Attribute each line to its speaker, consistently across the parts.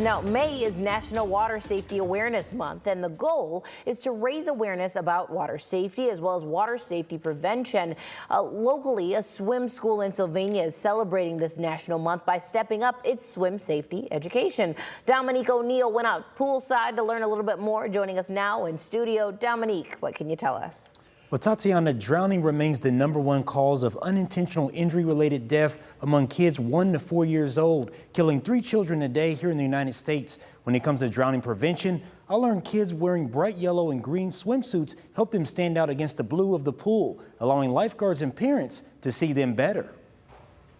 Speaker 1: Now, May is National Water Safety Awareness Month, and the goal is to raise awareness about water safety as well as water safety prevention. Locally, a swim school in Sylvania is celebrating this national month by stepping up its swim safety education. Dominique O'Neill went out poolside to learn a little bit more. Joining us now in studio, Dominique, what can you tell us?
Speaker 2: Well, Tatiana, drowning remains the #1 cause of unintentional injury-related death among kids 1 to 4 years old, killing 3 children a day here in the United States. When it comes to drowning prevention, I learned kids wearing bright yellow and green swimsuits help them stand out against the blue of the pool, allowing lifeguards and parents to see them better.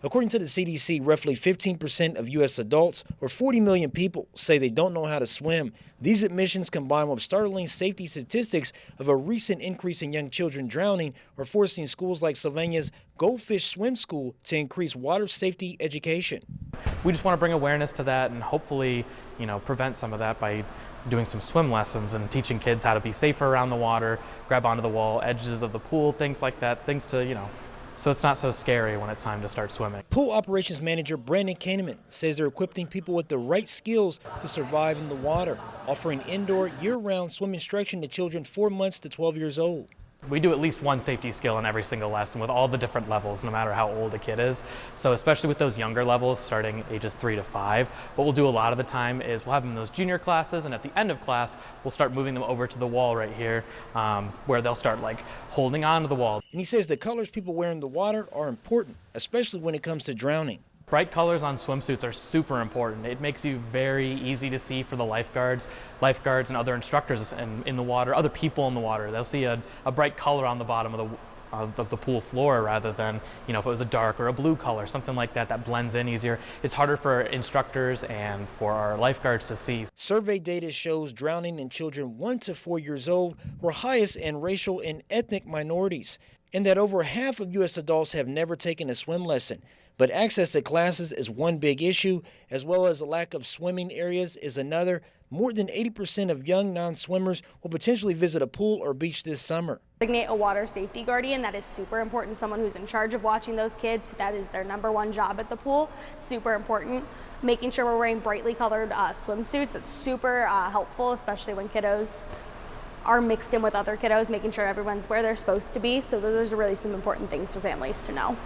Speaker 2: According to the CDC, roughly 15% of U.S. adults, or 40 million people, say they don't know how to swim. These admissions, combined with startling safety statistics of a recent increase in young children drowning, are forcing schools like Sylvania's Goldfish Swim School to increase water safety education.
Speaker 3: We just want to bring awareness to that and hopefully, prevent some of that by doing some swim lessons and teaching kids how to be safer around the water, grab onto the wall, edges of the pool, things like that, things to, so it's not so scary when it's time to start swimming.
Speaker 2: Pool operations manager Brandon Kahneman says they're equipping people with the right skills to survive in the water, offering indoor year-round swim instruction to children 4 months to 12 years old.
Speaker 3: We do at least one safety skill in every single lesson with all the different levels, no matter how old a kid is. So especially with those younger levels, starting ages 3 to 5, what we'll do a lot of the time is we'll have them in those junior classes, and at the end of class, we'll start moving them over to the wall right here, where they'll start holding on to the wall.
Speaker 2: And he says the colors people wear in the water are important, especially when it comes to drowning.
Speaker 3: Bright colors on swimsuits are super important. It makes you very easy to see for the lifeguards and other instructors in the water, other people in the water. They'll see a bright color on the bottom of the pool floor rather than, if it was a dark or a blue color, something like that, that blends in easier. It's harder for instructors and for our lifeguards to see.
Speaker 2: Survey data shows drowning in children 1 to 4 years old were highest in racial and ethnic minorities, and that over half of U.S. adults have never taken a swim lesson. But access to classes is one big issue, as well as a lack of swimming areas is another. More than 80% of young non-swimmers will potentially visit a pool or beach this summer.
Speaker 4: Designate a water safety guardian. That is super important. Someone who's in charge of watching those kids. That is their #1 job at the pool. Super important. Making sure we're wearing brightly colored swimsuits. That's super helpful, especially when kiddos are mixed in with other kiddos, making sure everyone's where they're supposed to be. So those are really some important things for families to know.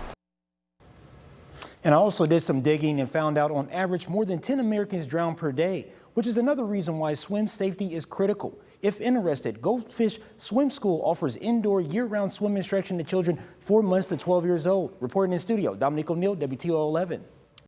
Speaker 2: And I also did some digging and found out on average more than 10 Americans drown per day, which is another reason why swim safety is critical. If interested, Goldfish Swim School offers indoor year-round swim instruction to children 4 months to 12 years old. Reporting in studio, Dominique O'Neill, WTO 11.